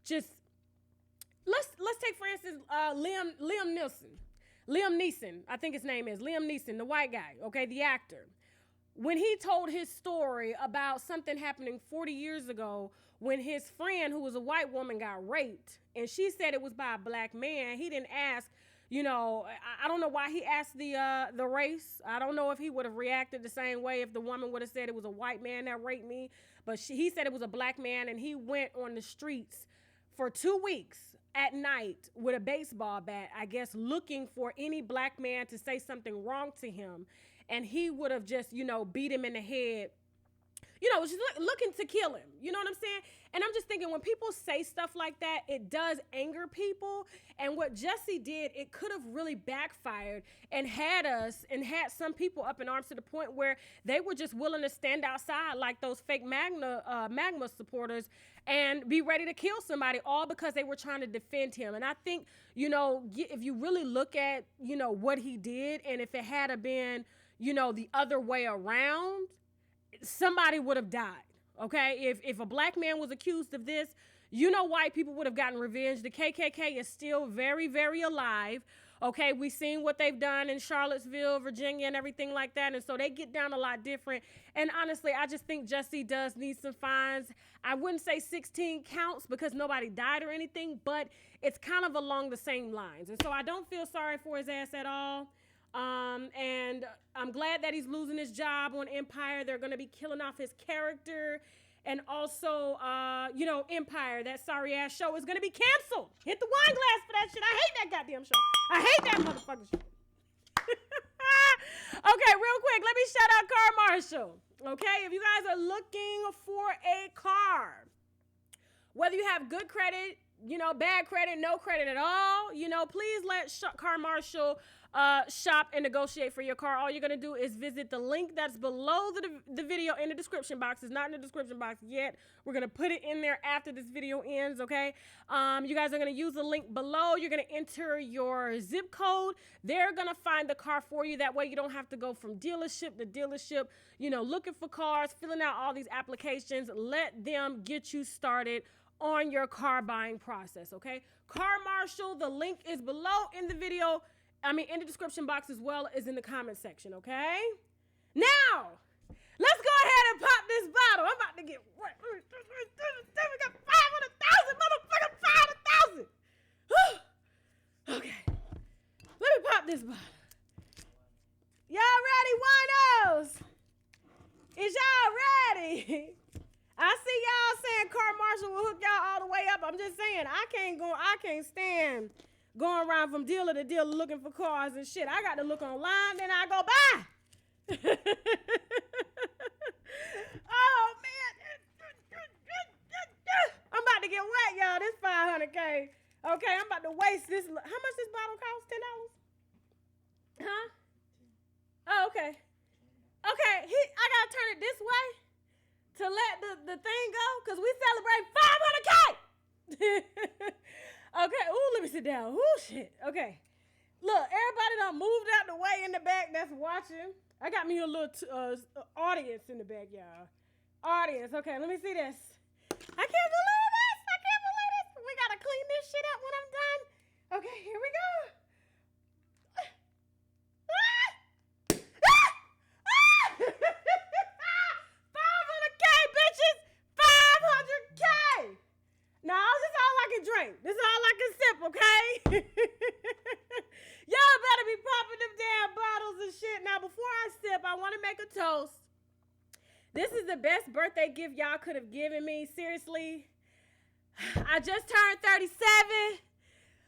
Speaker 1: just let's take for instance Liam Neeson, I think his name is Liam Neeson, the white guy, okay, the actor. When he told his story about something happening 40 years ago when his friend, who was a white woman, got raped, and she said it was by a black man, he didn't ask, I don't know why he asked the race. I don't know if he would have reacted the same way if the woman would have said it was a white man that raped me, but he said it was a black man, and he went on the streets for 2 weeks at night with a baseball bat, I guess, looking for any black man to say something wrong to him. And he would have just, beat him in the head, just looking to kill him. You know what I'm saying? And I'm just thinking, when people say stuff like that, it does anger people. And what Jesse did, it could have really backfired and had some people up in arms to the point where they were just willing to stand outside like those fake Magma supporters and be ready to kill somebody, all because they were trying to defend him. And I think, if you really look at, what he did, and if it had been, the other way around, somebody would have died, okay? If a black man was accused of this, white people would have gotten revenge. The KKK is still very, very alive, okay? We've seen what they've done in Charlottesville, Virginia, and everything like that, and so they get down a lot different. And honestly, I just think Jesse does need some fines. I wouldn't say 16 counts because nobody died or anything, but it's kind of along the same lines. And so I don't feel sorry for his ass at all. And I'm glad that he's losing his job on Empire. They're going to be killing off his character. And also, Empire, that sorry ass show, is going to be canceled. Hit the wine glass for that shit. I hate that goddamn show. I hate that motherfucking show. Okay, real quick, let me shout out Carmarshal. Okay, if you guys are looking for a car, whether you have good credit, bad credit, no credit at all, please let Carmarshal shop and negotiate for your car. All you're going to do is visit the link that's below the video in the description box. It's not in the description box yet. We're going to put it in there after this video ends, okay? You guys are going to use the link below. You're going to enter your zip code. They're going to find the car for you. That way you don't have to go from dealership to dealership, looking for cars, filling out all these applications. Let them get you started on your car buying process, okay? Carmarshal, the link is below in the video. In the description box as well as in the comment section, okay? Now, let's go ahead and pop this bottle. I'm about to get what? We got 500,000, motherfucker, 500,000. Okay, let me pop this bottle. Y'all ready, winos? Is y'all ready? I see y'all saying Carmarshal will hook y'all all the way up. I'm just saying, I can't stand going around from dealer to dealer looking for cars and shit. I got to look online, then I go buy. Oh, man. I'm about to get wet, y'all. This $500K. Okay, I'm about to waste this. How much this bottle cost? $10? Huh? Oh, okay. Okay, I got to turn it this way to let the thing go because we celebrate 500K. Okay, ooh, let me sit down. Ooh, shit. Okay. Look, everybody done moved out the way in the back that's watching. I got me a little audience in the back, y'all. Audience. Okay, let me see this. I can't believe this. We got to clean this shit up when I'm done. Okay, here we go. 500K, bitches. 500K. Now, this is all I can drink. This is all I can sip, okay? Y'all better be popping them damn bottles and shit. Now, before I sip, I want to make a toast. This is the best birthday gift y'all could have given me. Seriously. I just turned 37.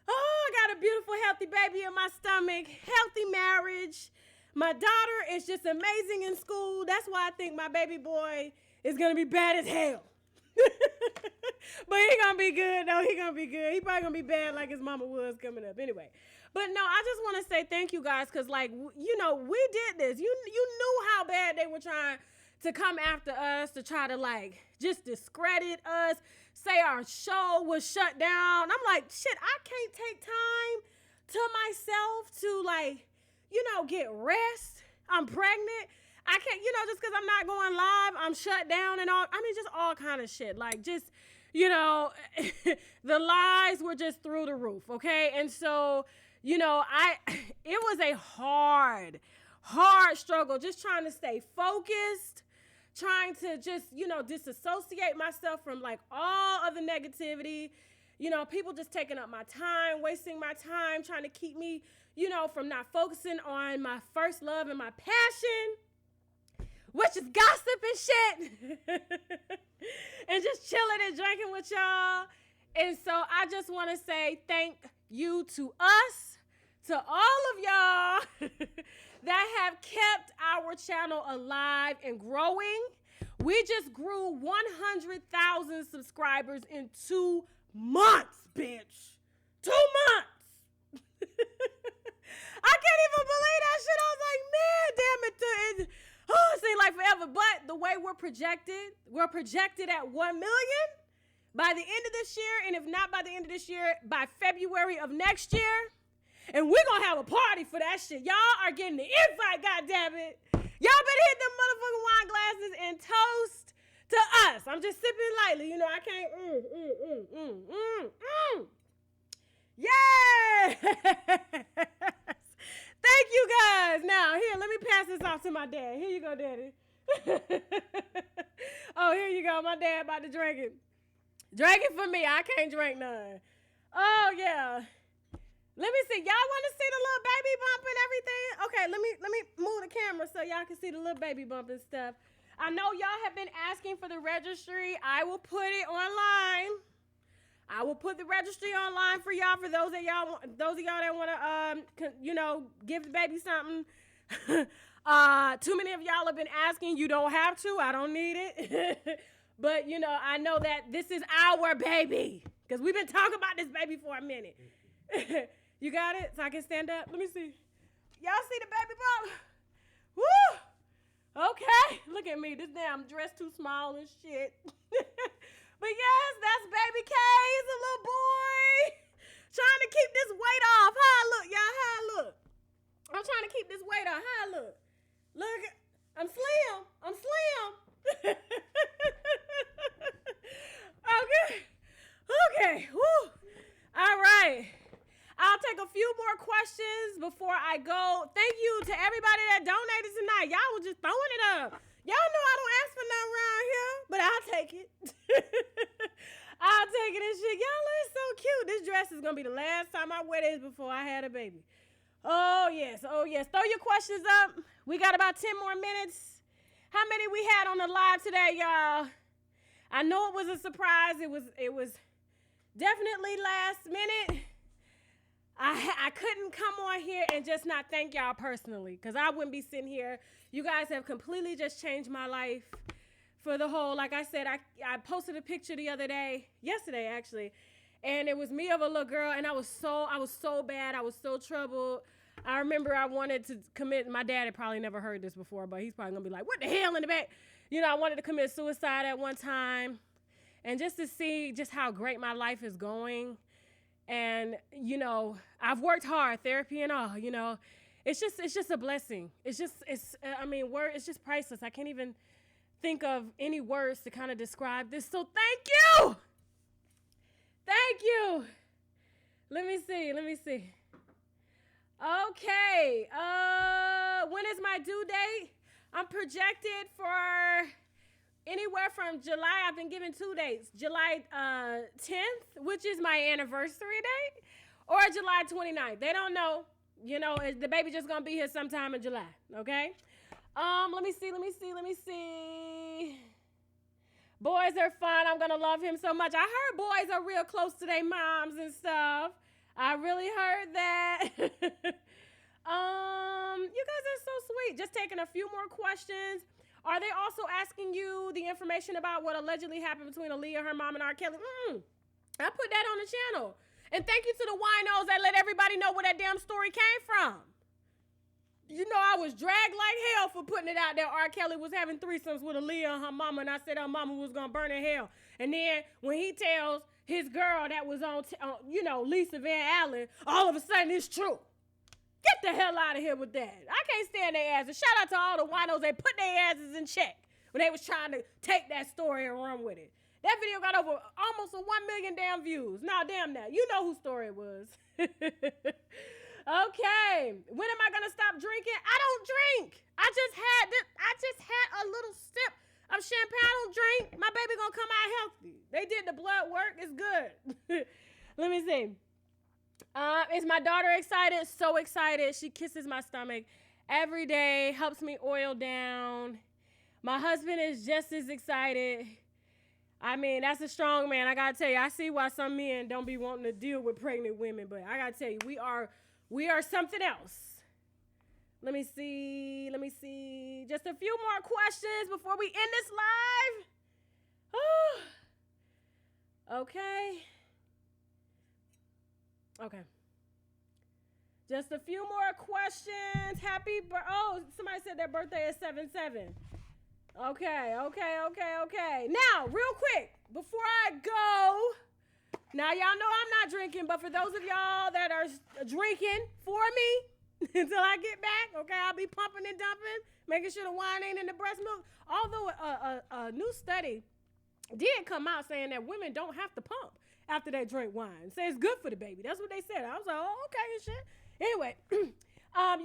Speaker 1: Oh, I got a beautiful, healthy baby in my stomach. Healthy marriage. My daughter is just amazing in school. That's why I think my baby boy is going to be bad as hell. But he gonna be good, though. He gonna be good. He probably gonna be bad like his mama was coming up. Anyway. But no, I just want to say thank you guys because, like, we did this. You knew how bad they were trying to come after us, to try to, like, just discredit us, say our show was shut down. I'm like, shit, I can't take time to myself to, like, get rest. I'm pregnant. I can't, just because I'm not going live, I'm shut down and all. I mean, just all kind of shit. Like, just you know, the lies were just through the roof, okay? And so, you know, it was a hard struggle, just trying to stay focused, trying to just, you know, disassociate myself from like all of the negativity, you know, people just taking up my time, wasting my time, trying to keep me, you know, from not focusing on my first love and my passion, which is gossip and shit, and just chilling and drinking with y'all. And so I just want to say thank you to us, to all of y'all that have kept our channel alive and growing. We just grew 100,000 subscribers in 2 months, bitch. 2 months. I can't even believe that shit. I was like, man, damn it. It seemed like forever. But the way we're projected at 1 million by the end of this year. And if not by the end of this year, by February of next year. And we're going to have a party for that shit. Y'all are getting the invite, goddammit. Y'all better hit them motherfucking wine glasses and toast to us. I'm just sipping lightly. You know, I can't. Yes. Thank you, guys. Now, here, let me pass this off to my dad. Here you go, Daddy. Oh, here you go. My dad about to drink it. Drink it for me. I can't drink none. Oh, yeah. Let me see. Y'all want to see the little baby bump and everything? Okay, let me move the camera so y'all can see the little baby bump and stuff. I know y'all have been asking for the registry. I will put it online. I will put the registry online for y'all, for those of y'all that want to, you know, give the baby something. Too many of y'all have been asking. You don't have to. I don't need it. But, you know, I know that this is our baby because we've been talking about this baby for a minute. You got it? So I can stand up? Let me see. Y'all see the baby bump? Woo! Okay. Look at me. This damn dress too small and shit. But yes, that's baby K. He's a little boy. Trying to keep this weight off. How I look, y'all? How I look? I'm trying to keep this weight off. How I look? Look, I'm slim. I'm slim. Okay. Woo. All right. I'll take a few more questions before I go. Thank you to everybody that donated tonight. Y'all was just throwing it up. Y'all know I don't ask for nothing around here, but I'll take it. I'll take it and shit. Y'all look so cute. This dress is going to be the last time I wear this before I had a baby. Oh, yes. Oh, yes. Throw your questions up. We got about 10 more minutes. How many we had on the live today, y'all? I know it was a surprise. It was definitely last minute. I couldn't come on here and just not thank y'all personally, because I wouldn't be sitting here. You guys have completely just changed my life for the whole, like I said, I posted a picture yesterday actually, and it was me of a little girl, and I was so bad. I was so troubled. I remember I wanted to commit, my dad had probably never heard this before, but he's probably gonna be like, what the hell in the back? You know, I wanted to commit suicide at one time, and just to see just how great my life is going. And, you know, I've worked hard, therapy and all, you know, it's just a blessing. It's just priceless. I can't even think of any words to kind of describe this. So thank you. Thank you. Let me see. Okay. When is my due date? I'm projected for anywhere from July. I've been given 2 dates. July 10th, which is my anniversary date, or July 29th. They don't know. You know, the baby just going to be here sometime in July, okay? Let me see. Boys are fun. I'm going to love him so much. I heard boys are real close to their moms and stuff. I really heard that. You guys are so sweet. Just taking a few more questions. Are they also asking you the information about what allegedly happened between Aaliyah, her mom, and R. Kelly? I put that on the channel. And thank you to the winos that let everybody know where that damn story came from. You know, I was dragged like hell for putting it out that R. Kelly was having threesomes with Aaliyah and her mama, and I said her mama was going to burn in hell. And then when he tells his girl that was on Lisa Van Allen, all of a sudden it's true. Get the hell out of here with that. I can't stand their asses. Shout out to all the winos that put their asses in check when they was trying to take that story and run with it. That video got over almost 1 million damn views. Now, damn that. You know whose story it was. Okay. When am I going to stop drinking? I don't drink. I just had a little sip of champagne. I don't drink. My baby going to come out healthy. They did the blood work. It's good. Let me see. Is my daughter excited? So excited. She kisses my stomach every day, helps me oil down. My husband is just as excited. I mean, that's a strong man. I got to tell you, I see why some men don't be wanting to deal with pregnant women, but I got to tell you, we are something else. Let me see. Just a few more questions before we end this live. Okay. Just a few more questions. Somebody said their birthday is 7/7. Okay. Now, real quick, before I go, now y'all know I'm not drinking, but for those of y'all that are drinking for me until I get back, okay, I'll be pumping and dumping, making sure the wine ain't in the breast milk. Although a new study did come out saying that women don't have to pump after they drink wine. Say it's good for the baby. That's what they said. I was like, oh, okay and shit. Anyway,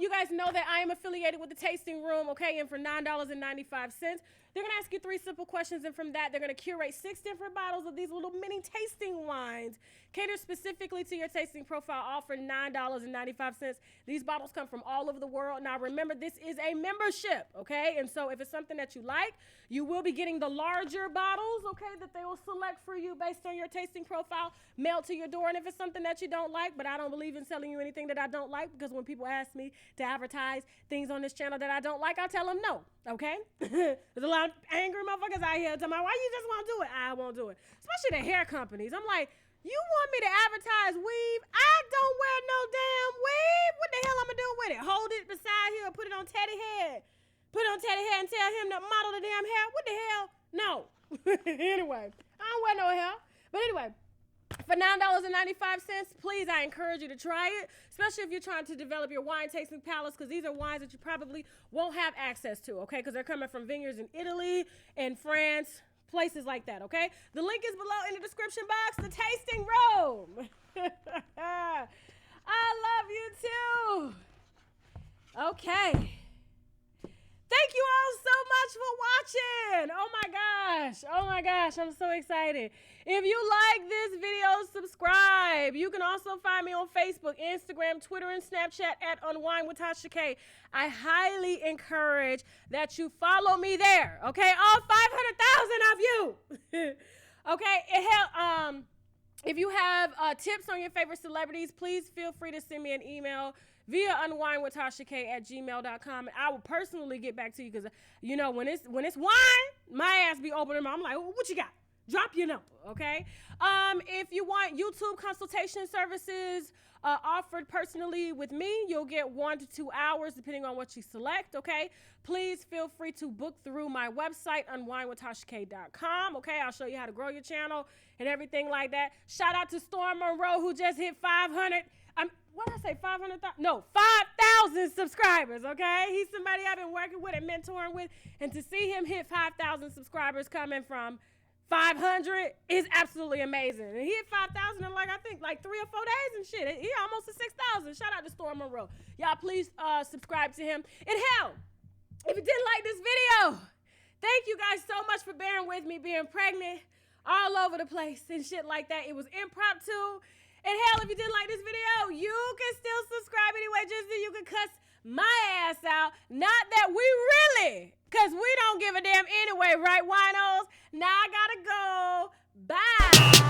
Speaker 1: you guys know that I am affiliated with the Tasting Room, okay? And for $9.95, they're going to ask you 3 simple questions. And from that, they're going to curate 6 different bottles of these little mini tasting wines, catered specifically to your tasting profile, all for $9.95. These bottles come from all over the world. Now, remember, this is a membership, okay? And so if it's something that you like, you will be getting the larger bottles, okay, that they will select for you based on your tasting profile, mailed to your door. And if it's something that you don't like, but I don't believe in selling you anything that I don't like, because when people ask me to advertise things on this channel that I don't like, I tell them no, okay? There's a lot of angry motherfuckers out here telling me, why you just won't do it? I won't do it. Especially the hair companies. I'm like, you want me to advertise weave? I don't wear no damn weave. What the hell I'm gonna do with it? Hold it beside here, put it on Teddy head. Put it on Teddy head and tell him to model the damn hair? What the hell? No. Anyway, I don't wear no hair. But anyway, for $9.95, please, I encourage you to try it, especially if you're trying to develop your wine tasting palates, because these are wines that you probably won't have access to, okay? Because they're coming from vineyards in Italy and France, places like that, okay? The link is below in the description box, the tasting room. I love you too. Okay. Thank you all so much for watching. Oh my gosh, I'm so excited. If you like this video, subscribe. You can also find me on Facebook, Instagram, Twitter, and Snapchat at UNWINEWITHTASHAK. I highly encourage that you follow me there, okay? All 500,000 of you. Okay, if you have tips on your favorite celebrities, please feel free to send me an email via unwinewithtashak@gmail.com. And I will personally get back to you because, you know, when it's wine, my ass be opening. I'm like, what you got? Drop your number, okay? If you want YouTube consultation services offered personally with me, you'll get 1 to 2 hours depending on what you select, okay? Please feel free to book through my website, unwinewithtashak.com, okay? I'll show you how to grow your channel and everything like that. Shout out to Storm Monroe, who just hit 500. What did I say, 500,000? No, 5,000 subscribers, okay? He's somebody I've been working with and mentoring with, and to see him hit 5,000 subscribers coming from 500 is absolutely amazing. And he hit 5,000 in I think 3 or 4 days and shit. He almost to 6,000. Shout out to Storm Monroe. Y'all please subscribe to him. And hell, if you didn't like this video, thank you guys so much for bearing with me being pregnant all over the place and shit like that. It was impromptu. And hell, if you didn't like this video, you can still subscribe anyway, just so you can cuss my ass out. Not that we really, because we don't give a damn anyway, right, winos? Now I gotta go. Bye.